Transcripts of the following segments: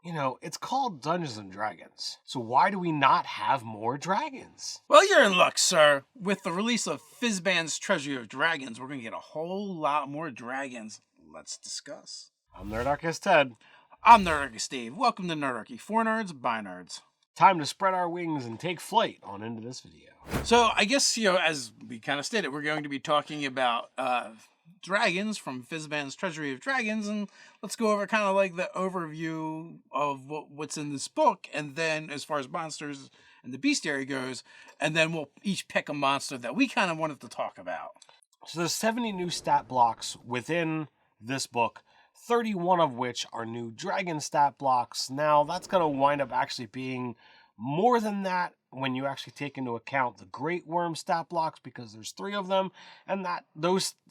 You know, it's called Dungeons and Dragons. So why do we not have more dragons? Well, you're in luck, sir. With the release of Fizban's Treasury of Dragons, we're going to get a whole lot more dragons. Let's discuss. I'm Nerdarchy Ted. I'm Nerdarchy Steve. Welcome to Nerdarchy. For nerds, by nerds. Time to spread our wings and take flight on into this video. So I guess, as we kind of stated, we're going to be talking about dragons from Fizban's Treasury of Dragons, and let's go over kind of like the overview of what's in this book, and then as far as monsters and the bestiary goes, and then we'll each pick a monster that we kind of wanted to talk about. So there's 70 new stat blocks within this book, 31 of which are new dragon stat blocks. Now, that's going to wind up actually being more than that when you actually take into account the Great Worm stat blocks, because there's 3 of them, and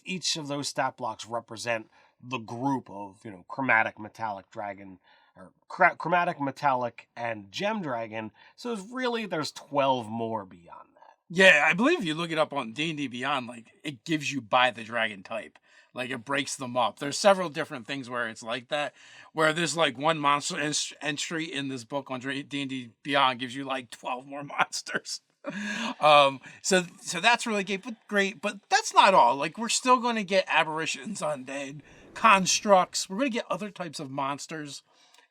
each of those stat blocks represent the group of, chromatic, metallic dragon, or chromatic, metallic, and gem dragon. So there's 12 more beyond that. Yeah, I believe if you look it up on D&D Beyond, it gives you by the dragon type. It breaks them up. There's several different things where it's like that, where there's one monster entry in this book on D&D Beyond gives you 12 more monsters. So that's really great, but that's not all. We're still going to get aberrations, undead, constructs. We're going to get other types of monsters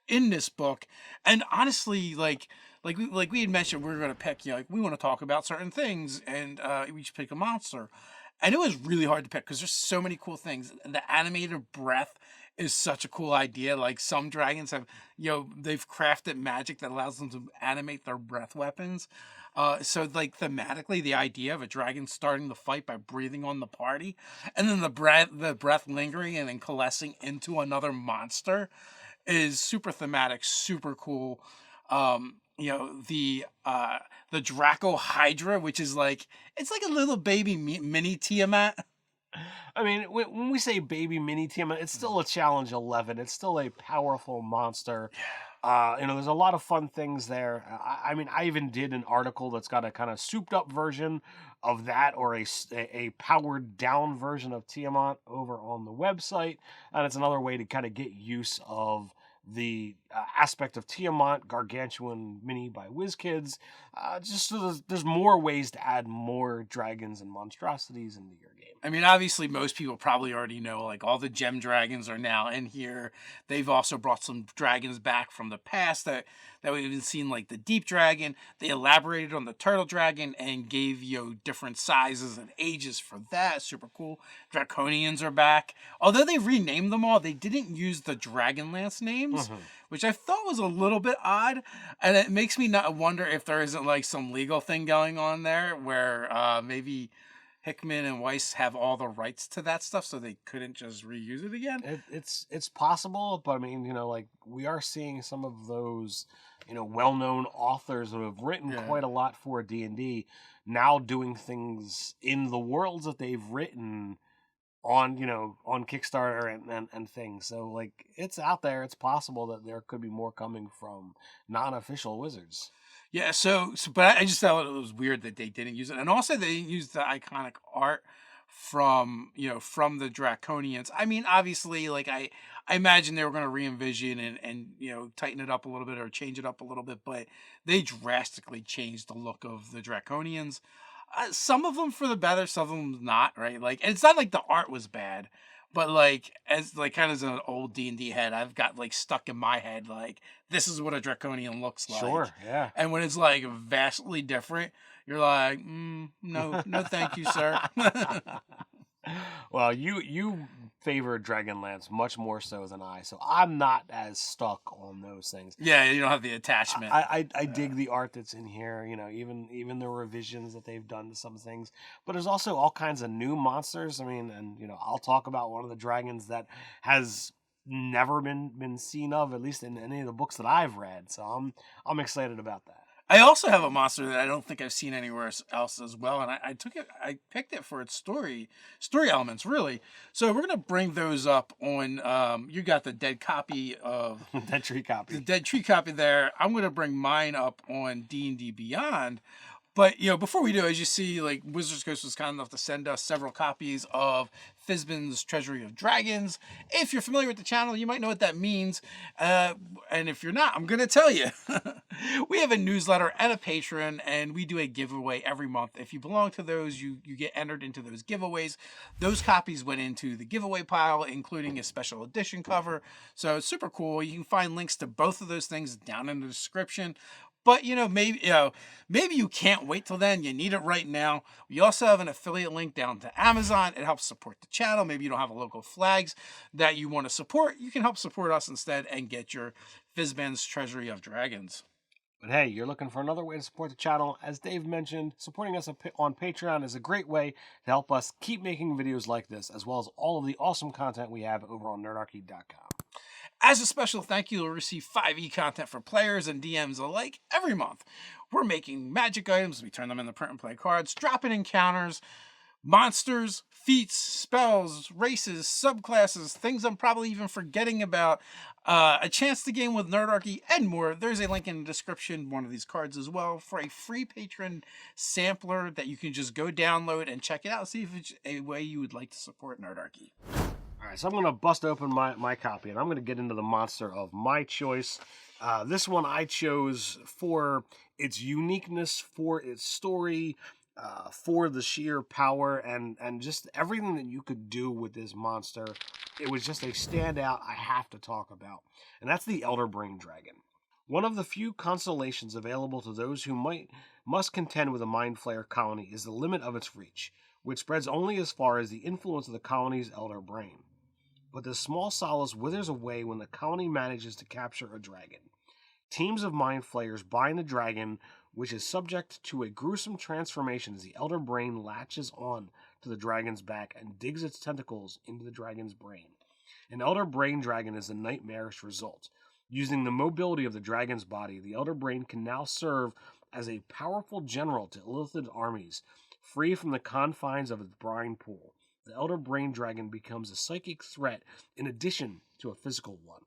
in this book. And honestly, like we had mentioned, we're going to pick, we want to talk about certain things, and we each pick a monster. And it was really hard to pick because there's so many cool things. The animated breath is such a cool idea. Some dragons have, they've crafted magic that allows them to animate their breath weapons. So thematically, the idea of a dragon starting the fight by breathing on the party, and then the breath lingering and then coalescing into another monster is super thematic, super cool. The Draco Hydra, which is it's like a little baby mini Tiamat. I mean, when we say baby mini Tiamat, it's still a challenge 11. It's still a powerful monster. There's a lot of fun things there. I even did an article that's got a kind of souped up version of that, or a powered down version of Tiamat over on the website. And it's another way to kind of get use of the aspect of Tiamat, Gargantuan Mini by WizKids. Just so there's more ways to add more dragons and monstrosities into your game. I mean, obviously, most people probably already know, all the gem dragons are now in here. They've also brought some dragons back from the past that we've seen, the deep dragon. They elaborated on the turtle dragon and gave, different sizes and ages for that. Super cool. Draconians are back. Although they renamed them all, they didn't use the Dragonlance names, which I thought was a little bit odd. And it makes me not wonder if there isn't, some legal thing going on there where maybe Hickman and Weiss have all the rights to that stuff, so they couldn't just reuse it again. It's possible, but I mean, we are seeing some of those, well-known authors who have written quite a lot for D&D now doing things in the worlds that they've written on Kickstarter and things. So it's out there. It's possible that there could be more coming from non-official wizards. Yeah, but I just thought it was weird that they didn't use it. And also they didn't use the iconic art from the Draconians. I mean, obviously, I imagine they were going to re-envision and tighten it up a little bit or change it up a little bit, but they drastically changed the look of the Draconians. Some of them for the better, some of them not, right? And it's not like the art was bad, but as an old D&D head, I've got stuck in my head this is what a Draconian looks like. Sure, yeah. And when it's vastly different, you're no, thank you, sir. Well, you favor Dragonlance much more so than I, so I'm not as stuck on those things. Yeah, you don't have the attachment. I dig the art that's in here, even the revisions that they've done to some things. But there's also all kinds of new monsters. I mean, and I'll talk about one of the dragons that has never been seen of, at least in any of the books that I've read. So I'm excited about that. I also have a monster that I don't think I've seen anywhere else as well, and I picked it for its story elements, really. So we're gonna bring those up on. You got the dead copy of Dead Tree copy. The Dead Tree copy there. I'm gonna bring mine up on D&D Beyond, But, before we do, as you see, like, Wizards Coast was kind enough to send us several copies of Fizban's Treasury of Dragons. If you're familiar with the channel, you might know what that means. And if you're not, I'm going to tell you. We have a newsletter and a Patreon, and we do a giveaway every month. If you belong to those, you get entered into those giveaways. Those copies went into the giveaway pile, including a special edition cover. So it's super cool. You can find links to both of those things down in the description. But maybe you can't wait till then. You need it right now. We also have an affiliate link down to Amazon. It helps support the channel. Maybe you don't have a local flags that you want to support. You can help support us instead and get your Fizban's Treasury of Dragons. But hey, you're looking for another way to support the channel. As Dave mentioned, supporting us on Patreon is a great way to help us keep making videos like this, as well as all of the awesome content we have over on nerdarchy.com. As a special thank you, you'll receive 5e content for players and DMs alike every month. We're making magic items, we turn them into print and play cards, drop-in encounters, monsters, feats, spells, races, subclasses, things I'm probably even forgetting about, a chance to game with Nerdarchy, and more. There's a link in the description, one of these cards as well, for a free patron sampler that you can just go download and check it out, see if it's a way you would like to support Nerdarchy. All right, so I'm going to bust open my copy, and I'm going to get into the monster of my choice. This one I chose for its uniqueness, for its story, for the sheer power, and just everything that you could do with this monster. It was just a standout I have to talk about, and that's the Elder Brain Dragon. One of the few constellations available to those who must contend with a Mind Flayer colony is the limit of its reach, which spreads only as far as the influence of the colony's Elder Brain. But this small solace withers away when the colony manages to capture a dragon. Teams of Mind Flayers bind the dragon, which is subject to a gruesome transformation as the Elder Brain latches on to the dragon's back and digs its tentacles into the dragon's brain. An Elder Brain Dragon is a nightmarish result. Using the mobility of the dragon's body, the Elder Brain can now serve as a powerful general to Illithid armies, free from the confines of its brine pool. The Elder Brain Dragon becomes a psychic threat in addition to a physical one.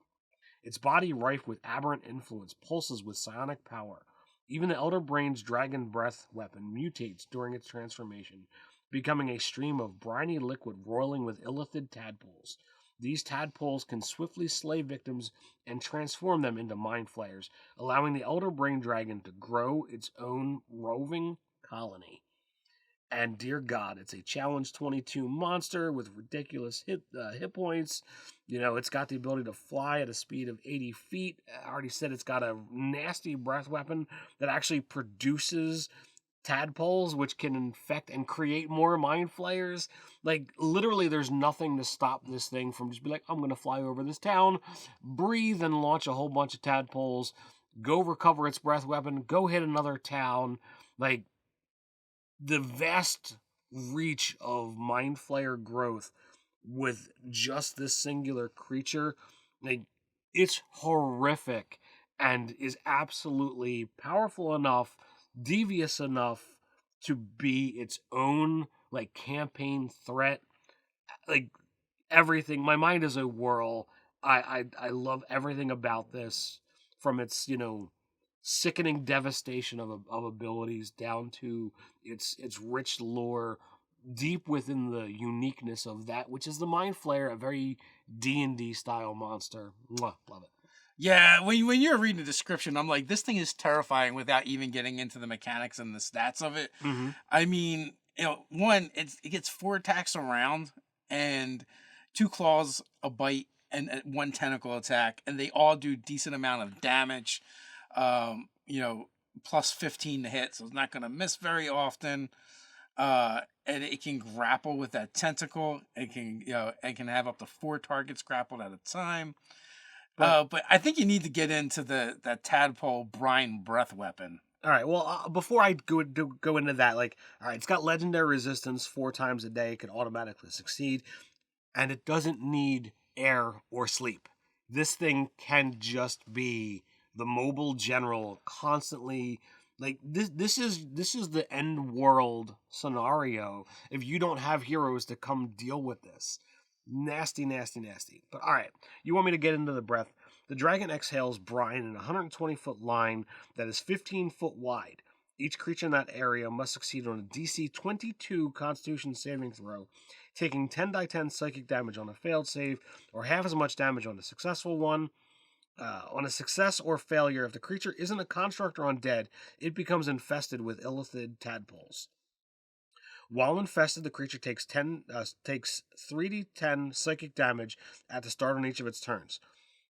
Its body, rife with aberrant influence, pulses with psionic power. Even the Elder Brain's dragon breath weapon mutates during its transformation, becoming a stream of briny liquid roiling with illithid tadpoles. These tadpoles can swiftly slay victims and transform them into Mind Flayers, allowing the Elder Brain Dragon to grow its own roving colony. And dear God, it's a Challenge 22 monster with ridiculous hit points. It's got the ability to fly at a speed of 80 feet. I already said it's got a nasty breath weapon that actually produces tadpoles, which can infect and create more Mind Flayers. Like, literally, there's nothing to stop this thing from just be like, I'm going to fly over this town, breathe, and launch a whole bunch of tadpoles, go recover its breath weapon, go hit another town. Like, the vast reach of Mind Flayer growth with just this singular creature, like, it's horrific and is absolutely powerful enough, devious enough to be its own, like, campaign threat. Like, everything. My mind is a whirl. I love everything about this, from its, sickening devastation of abilities down to its rich lore, deep within the uniqueness of that, which is the Mind Flayer, a very D&D style monster. Mwah, love it. Yeah, when you're reading the description, I'm like, this thing is terrifying without even getting into the mechanics and the stats of it. Mm-hmm. I mean, one, it gets 4 attacks around and 2 claws, a bite, and 1 tentacle attack, and they all do decent amount of damage. Plus 15 to hit, so it's not going to miss very often. And it can grapple with that tentacle. It can have up to 4 targets grappled at a time. But I think you need to get into that tadpole brine breath weapon. All right. Well, before I go into that, all right, it's got legendary resistance 4 times a day. It can automatically succeed, and it doesn't need air or sleep. This thing can just be the mobile general, constantly. Like, this is the end world scenario if you don't have heroes to come deal with this. Nasty, nasty, nasty. But all right, you want me to get into the breath? The dragon exhales brine in a 120-foot line that is 15 foot wide. Each creature in that area must succeed on a DC 22 Constitution saving throw, taking 10 die 10 psychic damage on a failed save, or half as much damage on a successful one. On a success or failure, if the creature isn't a construct or undead, it becomes infested with illithid tadpoles. While infested, the creature takes 3d10 psychic damage at the start on each of its turns.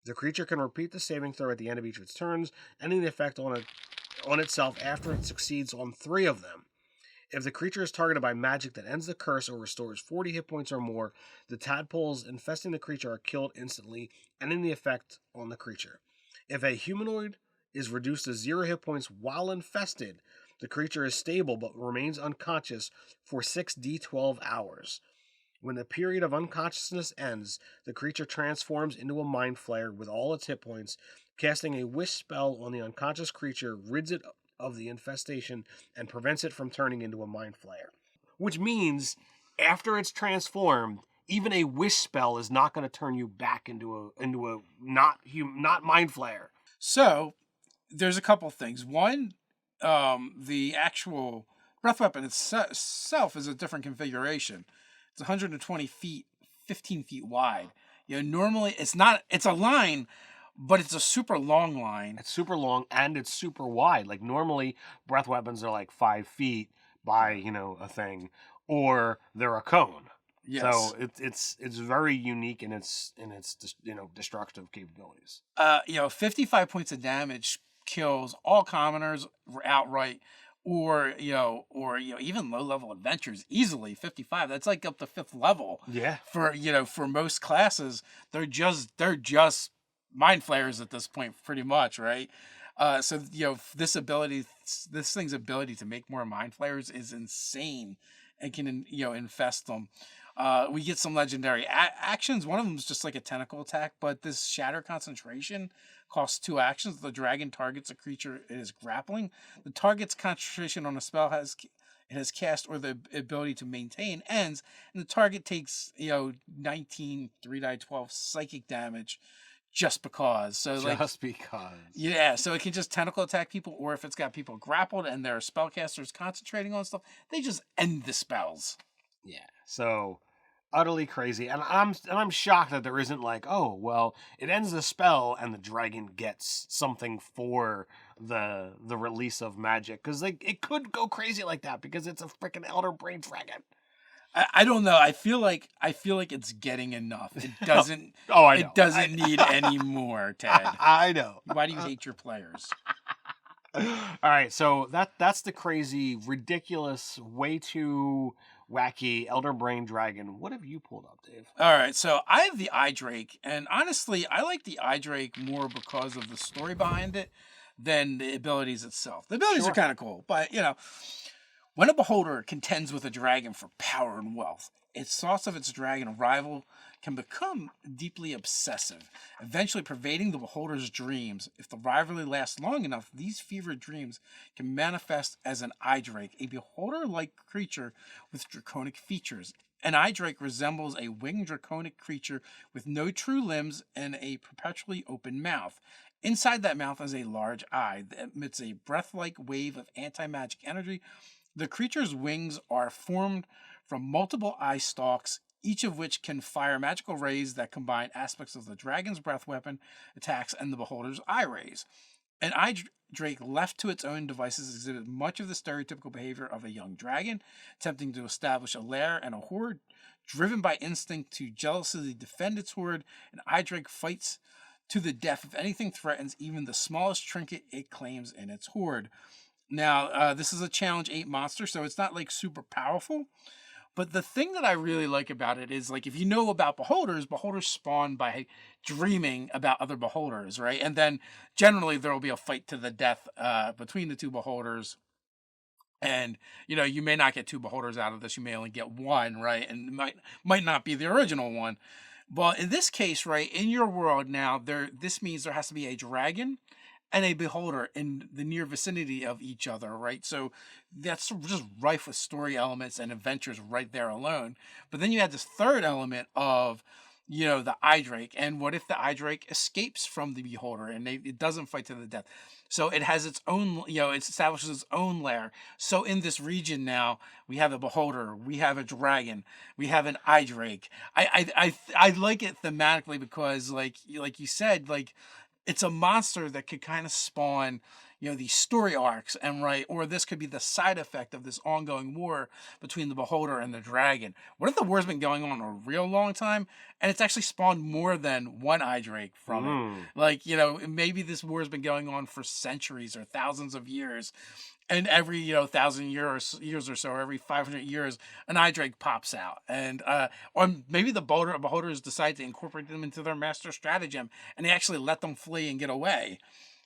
The creature can repeat the saving throw at the end of each of its turns, ending the effect on itself after it succeeds on 3 of them. If the creature is targeted by magic that ends the curse or restores 40 hit points or more, the tadpoles infesting the creature are killed instantly, ending the effect on the creature. If a humanoid is reduced to 0 hit points while infested, the creature is stable but remains unconscious for 6d12 hours. When the period of unconsciousness ends, the creature transforms into a mind flayer with all its hit points. Casting a wish spell on the unconscious creature rids it of the infestation and prevents it from turning into a mind flayer. Which means, after it's transformed, even a wish spell is not going to turn you back into a not mind flayer. So there's a couple things. One, the actual breath weapon itself is a different configuration. It's 120 feet, 15 feet wide. Normally it's a line, but it's a super long line. It's super long and it's super wide. Like normally breath weapons are like 5 feet by, a thing, or they're a cone. Yes. So it's very unique in its destructive capabilities. 55 points of damage kills all commoners outright, or even low level adventures easily. 55. That's like up to 5th level. Yeah. For most classes, they're just mind flayers at this point, pretty much, right? So this thing's ability to make more mind flayers is insane, and can infest them. We get some legendary actions. One of them is just like a tentacle attack, but this Shatter Concentration costs 2 actions. The dragon targets a creature it is grappling. The target's concentration on a spell it has cast or the ability to maintain ends, and the target takes 19 3d12 psychic damage just because. So because. Yeah, so it can just tentacle attack people, or if it's got people grappled and their spellcasters concentrating on stuff, they just end the spells. Yeah. So utterly crazy, and I'm shocked that there isn't like, oh well, it ends the spell and the dragon gets something for the release of magic, because it could go crazy like that because it's a freaking elder brain dragon. I don't know. I feel like it's getting enough. It doesn't. I know. It doesn't need any more, Ted. I know. Why do you hate your players? All right, so that's the crazy, ridiculous, way too wacky elder brain dragon. What have you pulled up, Dave? All right, so I have the Eye Drake, and honestly, I like the Eye Drake more because of the story behind it than the abilities itself. The abilities are kind of cool, but when a beholder contends with a dragon for power and wealth, its thoughts of its dragon rival can become deeply obsessive, eventually pervading the beholder's dreams. If the rivalry lasts long enough, these fevered dreams can manifest as an Eye Drake, a beholder-like creature with draconic features. An Eye Drake resembles a winged draconic creature with no true limbs and a perpetually open mouth. Inside that mouth is a large eye that emits a breath-like wave of anti-magic energy. The creature's wings are formed from multiple eye stalks, each of which can fire magical rays that combine aspects of the dragon's breath weapon attacks and the beholder's eye rays. An Eye Drake left to its own devices exhibits much of the stereotypical behavior of a young dragon, attempting to establish a lair and a horde. Driven by instinct to jealously defend its horde, an Eye Drake fights to the death if anything threatens even the smallest trinket it claims in its horde. Now, this is a challenge 8 monster, so it's not like super powerful. But the thing that I really like about it is, like, if you know about beholders spawn by dreaming about other beholders, right? And then generally there will be a fight to the death between the 2 beholders. And, you may not get 2 beholders out of this. You may only get 1, right? And it might not be the original one. But in this case, right, in your world now, this means there has to be a dragon and a beholder in the near vicinity of each other, right? So that's just rife with story elements and adventures right there alone. But then you add this third element of the eye drake, and what if the eye drake escapes from the beholder and it doesn't fight to the death? So it has its own, it establishes its own lair. So in this region now, we have a beholder, we have a dragon, we have an eye drake. I like it thematically because, like you said, like it's a monster that could kind of spawn, these story arcs, and right, or this could be the side effect of this ongoing war between the beholder and the dragon. What if the war's been going on a real long time and it's actually spawned more than one eye drake from it? Like, maybe this war's been going on for centuries or thousands of years, and every 1,000 years or so, every 500 years, an eye drake pops out, and or maybe the beholders decide to incorporate them into their master stratagem, and they actually let them flee and get away.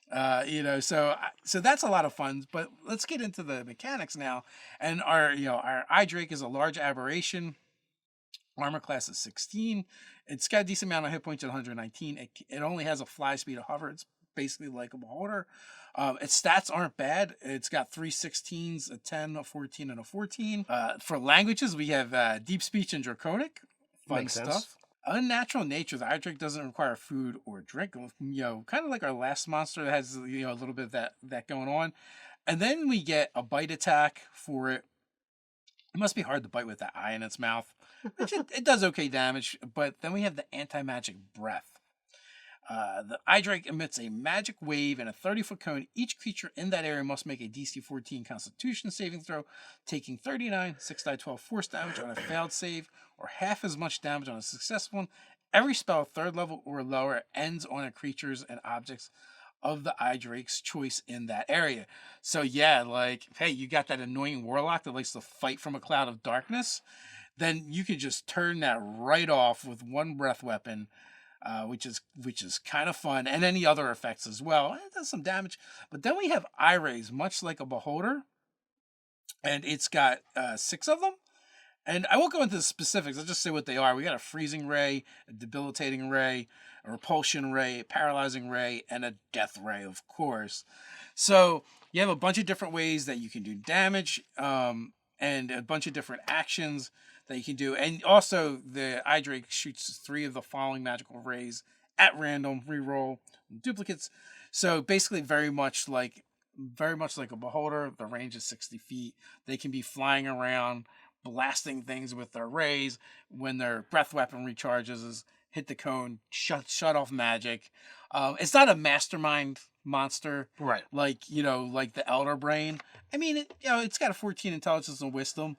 So that's a lot of fun. But let's get into the mechanics now. And our eye drake is a large aberration. Armor class is 16. It's got a decent amount of hit points at 119. It only has a fly speed of hover. It's basically like a beholder. Its stats aren't bad. It's got 3 16s, a 10, a 14, and a 14. For languages, we have deep speech and draconic. Fun Makes stuff. sense. Unnatural nature. The eye drake doesn't require food or drink. Kind of like our last monster that has a little bit of that going on. And then we get a bite attack for it. It must be hard to bite with that eye in its mouth. It does okay damage, but then we have the anti-magic breath. The eye drake emits a magic wave and a 30-foot cone. Each creature in that area must make a DC 14 Constitution saving throw, taking 39 6d12 force damage on a failed save, or half as much damage on a successful one. Every spell 3rd level or lower ends on a creatures and objects of the eye drake's choice in that area. So yeah, like, hey, you got that annoying warlock that likes to fight from a cloud of darkness, then you can just turn that right off with one breath weapon. Which is kind of fun, and any other effects as well. It does some damage. But then we have eye rays, much like a beholder, and it's got 6 of them. And I won't go into the specifics. I'll just say what they are. We got a freezing ray, a debilitating ray, a repulsion ray, a paralyzing ray, and a death ray, of course. So you have a bunch of different ways that you can do damage, and a bunch of different actions that you can do. And also, the eye drake shoots 3 of the following magical rays at random, reroll duplicates. So basically, very much like a beholder. The range is 60 feet. They can be flying around, blasting things with their rays. When their breath weapon recharges, hit the cone, shut off magic. It's not a mastermind monster, Right? like like the Elder Brain. I mean, it's got a 14 intelligence and wisdom.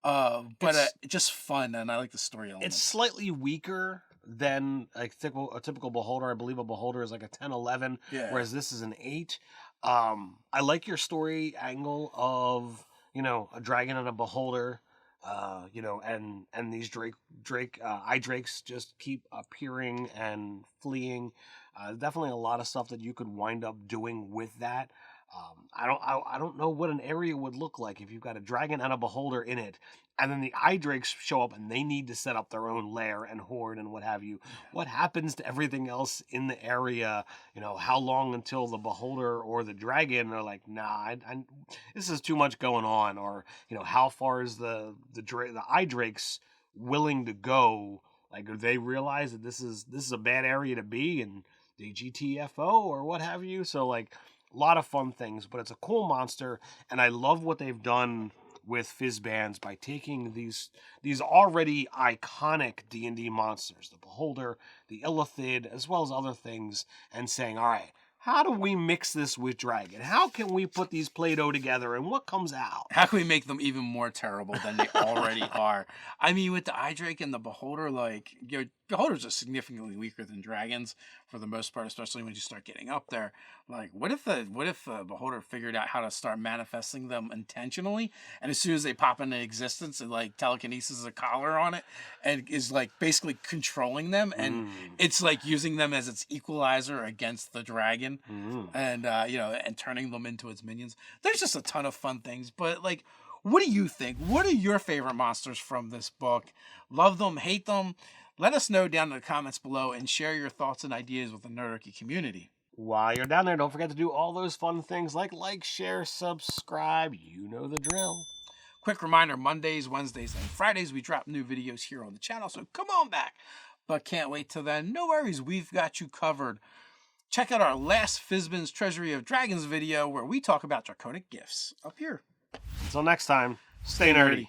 But just fun, and I like the story element. It's slightly weaker than a typical beholder. I believe a beholder is like a 10, 11, whereas this is an 8. I like your story angle of a dragon and a beholder. And these eye drakes just keep appearing and fleeing. Definitely a lot of stuff that you could wind up doing with that. I don't know what an area would look like if you've got a dragon and a beholder in it, and then the eye drakes show up and they need to set up their own lair and hoard and what have you. What happens to everything else in the area? How long until the beholder or the dragon are like, nah, this is too much going on, or how far is the eye drakes willing to go? Like, do they realize that this is a bad area to be, and they GTFO or what have you? So like, a lot of fun things, but it's a cool monster, and I love what they've done with Fizbans by taking these already iconic D&D monsters, the Beholder, the Illithid, as well as other things, and saying, all right, how do we mix this with Dragon? How can we put these Play-Doh together, and what comes out? How can we make them even more terrible than they already are? I mean, with the eye drake and the beholder, like, beholders are significantly weaker than dragons for the most part, especially when you start getting up there. Like, what if the beholder figured out how to start manifesting them intentionally, and as soon as they pop into existence, and like telekinesis is a collar on it, and is like basically controlling them, and it's like using them as its equalizer against the dragon, and and turning them into its minions. There's just a ton of fun things, but like, what do you think? What are your favorite monsters from this book? Love them, hate them? Let us know down in the comments below, and share your thoughts and ideas with the Nerdarchy community. While you're down there, don't forget to do all those fun things like, share, subscribe. You know the drill. Quick reminder, Mondays, Wednesdays, and Fridays, we drop new videos here on the channel, so come on back. But can't wait till then. No worries, we've got you covered. Check out our last Fizban's Treasury of Dragons video where we talk about draconic gifts. Up here. Until next time, stay nerdy.